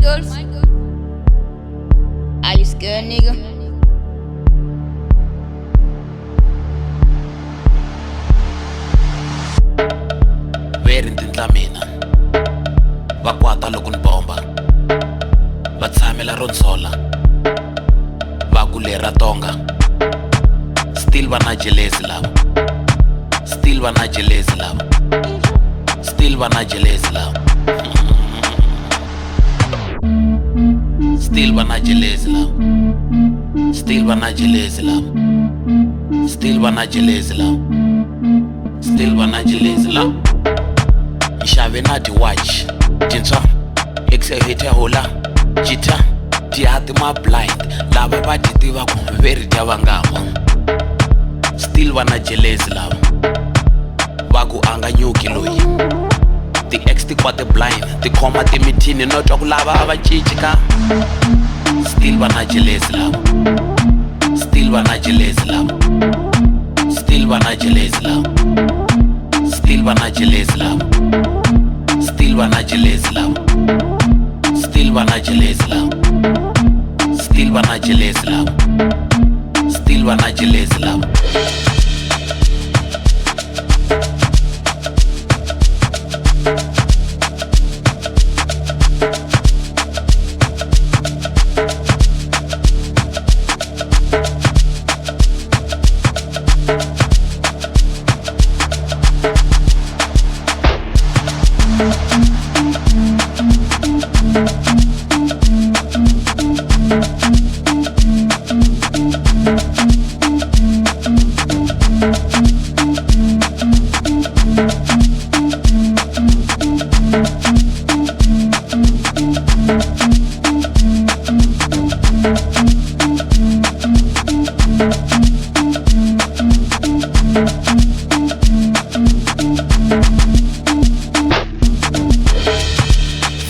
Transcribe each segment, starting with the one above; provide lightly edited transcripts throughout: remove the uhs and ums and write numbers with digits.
girls. Are you scared, nigga? Veri ntindla mina va kwata loko ni bomba, va tshamela ro nsola, va ku lera tonga. Still va na jelezi lava, still va na jelezi lava, still va na jelezi lava, still va na jelezi lava, still va na jelezi lava, still va na jelezi lava, still va na jelezi lava. Nxave na ti-watch tintshwa exhibit hola jita tihati ma blind lava va ti tivaku veri dya vangama. Still va na jelezi lava, va ku anga nyuki loyi. Ti-ex ti kwate blind ti khoma timithini no twa ku lava a va cinci ka. Still va na jelezi lava, still va na jelezi lava, still va na jelezi lava, still va na jelezi lava, still va na jelezi lava, still va na jelezi lava, still va na jelezi lava, still va na jelezi lava.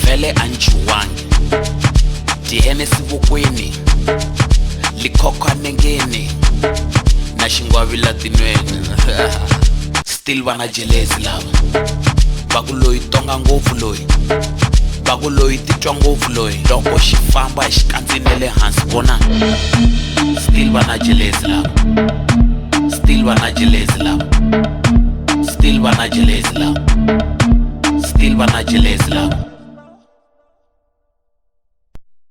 Vele anchuwangi tihene sivukweni likhokha nengeni na xingwavi la tinweni. Still va na jelezi lava, va ku loyi tonga ngopfu loyi, va ku loyi titwa ngopfu loyi loko xi famba hi xikandzini hansi vona. Still va na jelezi lava, still va na jelezi lava, still va na jelezi lava, still va na jelezi lava,